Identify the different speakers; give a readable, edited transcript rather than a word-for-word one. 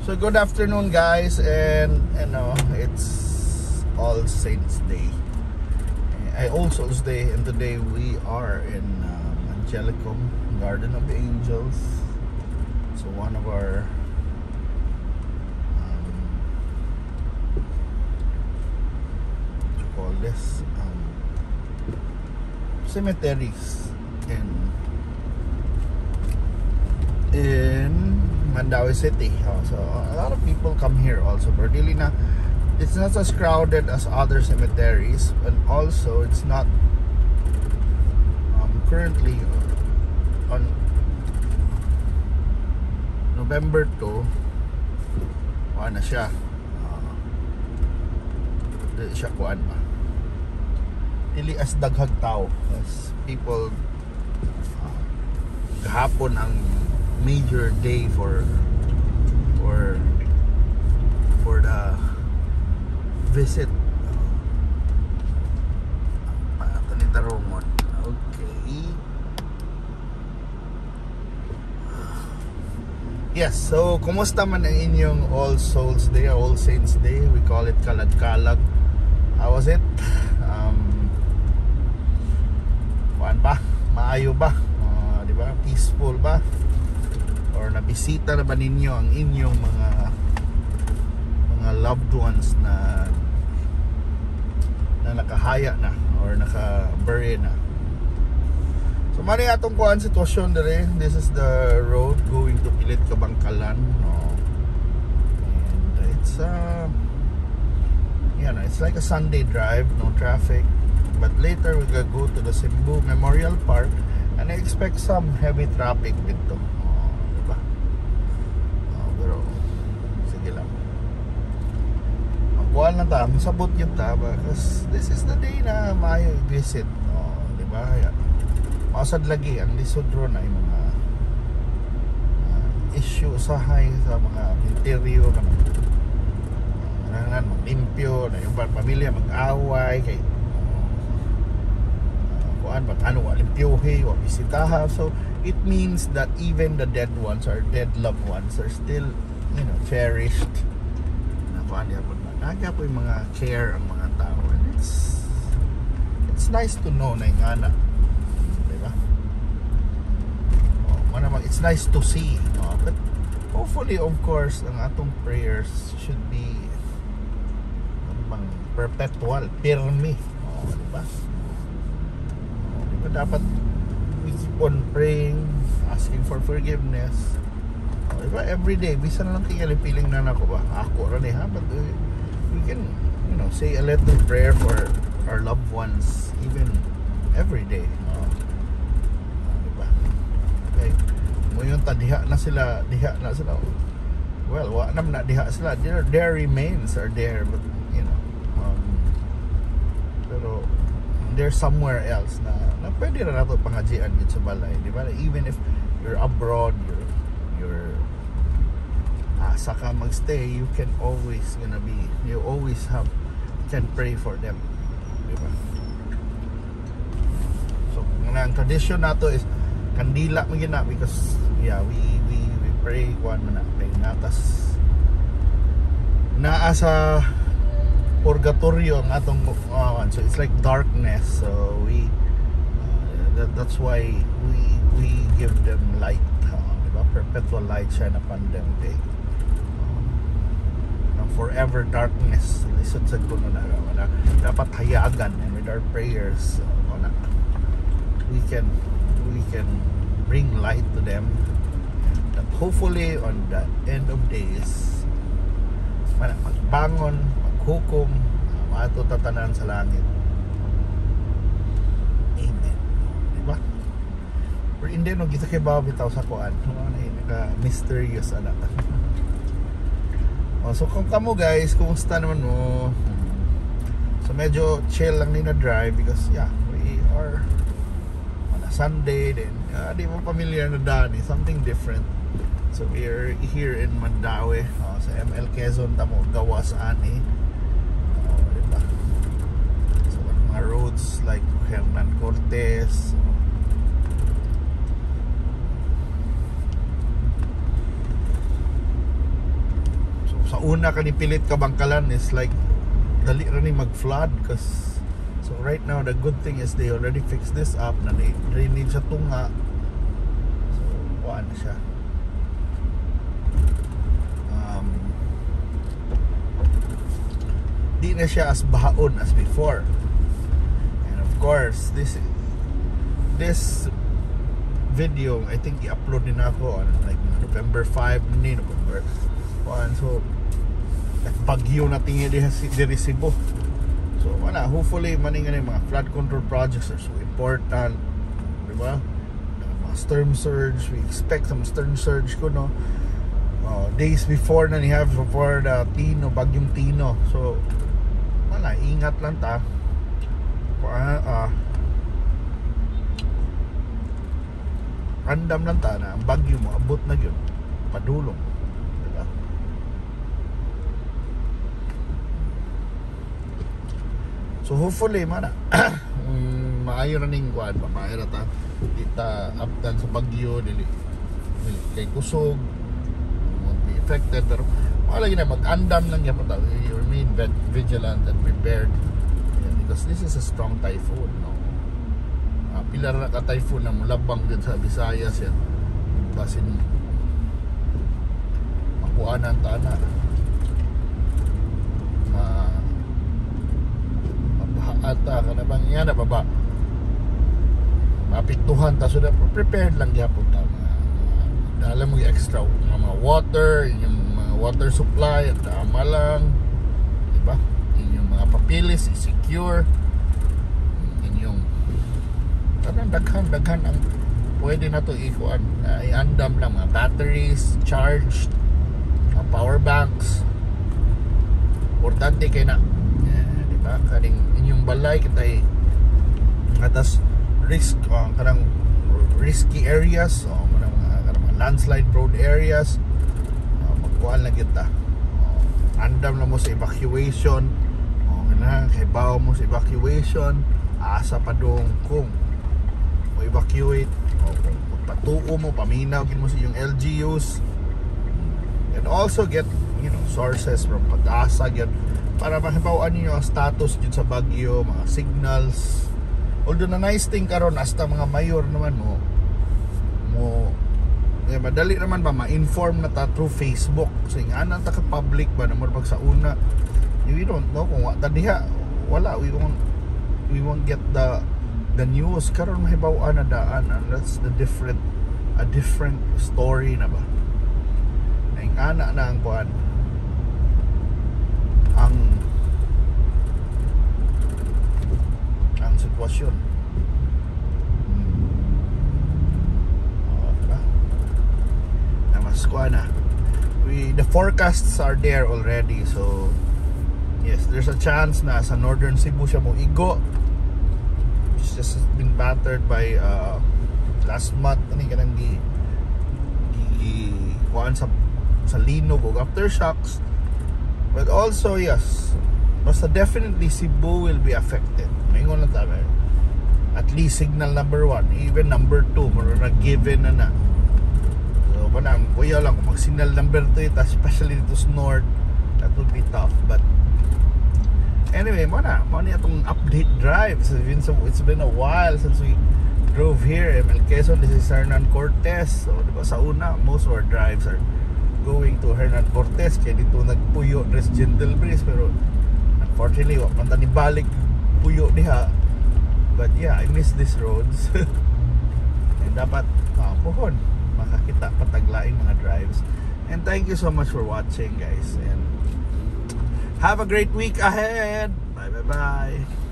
Speaker 1: So good afternoon guys, and it's All Saints Day, All Souls Day, and today we are in Angelicum, Garden of Angels. So one of our what you call this cemeteries in Mandaue City. So a lot of people come here also, but really it's not as crowded as other cemeteries, and also it's not currently on November 2. Ano siya, di siya kuan ba, dili as daghag tao as people. Gahapon ang major day for the visit. Tanitarungon. Okay. Yes, so kumusta man ang inyong All Souls Day, All Saints Day? We call it Kalag-Kalag. How was it? Kuan ba? Maayo ba? Diba? Peaceful ba? Or nabisita na ba ninyo ang inyong mga loved ones na nakahaya na or naka-bury na? So mani atong kuan sitwasyon dere. This is the road going to Pilit Kabangkalan. And it's it's like a Sunday drive, no traffic. But later we gonna go to the Cebu Memorial Park, and I expect some heavy traffic dito. Diba? Pero sige lang. Magkuhan lang tayo, masabot yung taba, because this is the day na may visit. Diba? Masad lagi ang lisod ron ay mga issue usahay sa mga interior, maglimpyo na yung pamilya mag-away kay ano, walimpyohe o bisitaha. So it means that even the dead ones or dead loved ones are still, cherished. Naga po yung mga care ang mga tao, and it's nice to know na yung ana, diba? It's nice to see, but hopefully, of course, ang atong prayers should be perpetual, pirmi, diba? Dapat we keep on praying, asking for forgiveness. Diba? Every day, bisa na lang tinggal feeling na ako ba? Ako rin ha, but we can, say a little prayer for our loved ones, even every day. Diba? Okay. Ngayon diha na sila. Well, wa nam na diha sila. Their remains are there, but pero there's somewhere else na pwede na nato pangajian dito sa balay, di ba? Even if you're abroad, you're saka magstay, you always can pray for them, di ba? So ang tradition nato is kandila man gina, because we pray kuan man na kay natas naa sa purgatorio ang atong so it's like darkness, so that's why we give them light, diba? Perpetual light shine upon them, okay? Forever darkness lisod sa kuno na dapat hayagan, and with our prayers we can bring light to them, that hopefully on the end of days magbangon, hukom, maato tatanan sa langit. Amen. Diba? Pero hindi no, kita kay bawa bitaw sa kuan. Naka-mysterious anak. So kung kamo guys, kumusta naman mo? So medyo chill lang din na drive, because we are on a Sunday din. Di mo familiar na dani, something different. So we are here in Mandaue, sa ML Quezon tamo gawas ani. So mga roads like Hernan Cortez, mauna ka ni pilit ka bangkalan is like dali ra ni mag-flood cause so right now the good thing is they already fixed this up na drainage sa tunga. So kuan siya. Di na siya as bahaon as before. And of course, this video, I think i-upload din ako on like November 5 ni November 1. So bagyo na tingin diri Cebu. So wala, hopefully maning nga mga flood control projects are so important, di ba? Mga storm surge, we expect some storm surge ko no. Days before na ni have for the Tino, bagyong Tino. So wala, ingat lang ta. Random lang ta na ang bagyo mo abot na yun padulong, diba? So hopefully mana maayo ra ning kuan pa, maayo ra ta kita abtan sa bagyo dili kay kusog won't be affected, pero wala gina mag-andam lang gyapon ta. We remain vigilant and prepared, because this is a strong typhoon, no? Pila ra ka typhoon na mulabang dito sa Visayas yan, basin makuanan ta na mabahaata ka na bang yan na baba mapiktuhan ta, so na prepared lang gyapon ta. Alam mo yung extra mga water, yung mga water supply at tama lang, diba? Yung mga papilis i-secure, yung daghan ang pwede na to ikuan, i-andam lang, mga batteries charged, mga power banks, importante kay na diba? Kaning inyong balay kitay atas risk, kanang risky areas, landslide prone areas, magkuhan lang kita, andam lang mo sa evacuation, kay bawo mo sa evacuation, asa pa dong kung mo evacuate, kung patuo mo, paminaw mo sa yung LGUs, and also get sources from Pag-asa yun, para mahibawaan niyo ang status yun sa bagyo, mga signals. Although na nice thing karon hasta mga mayor naman mo madali naman ba ma-inform na ta through Facebook. So yung anan ta ka public ba naman pag sa una, we don't know kung wata diha, wala, we won't get the news karon mahibaw-an na daan, and that's a different story na ba na yung ana na ang kuan ang sitwasyon. The forecasts are there already, so yes, there's a chance na sa northern Cebu siya mo igo. It's just been battered by last month ani kanang kuan sa linog o aftershocks, but also yes, basta definitely Cebu will be affected. Maingon lang tayo, at least signal number 1, even number 2 mo na given na. So panang kuya lang kung mag-signal number 2 especially dito sa north, that would be tough. But anyway, mo na itong update drive. So it's been a while since we drove here. ML Quezon, this is Hernan Cortez. So diba sa una, most of our drives are going to Hernan Cortez, kaya dito nagpuyo Dres Gentle Breeze, pero unfortunately wapang tani balik puyo diha. But yeah, I miss these roads. And dapat puhon makakita pataglaing mga drives. And thank you so much for watching, guys, and have a great week ahead. Bye bye bye.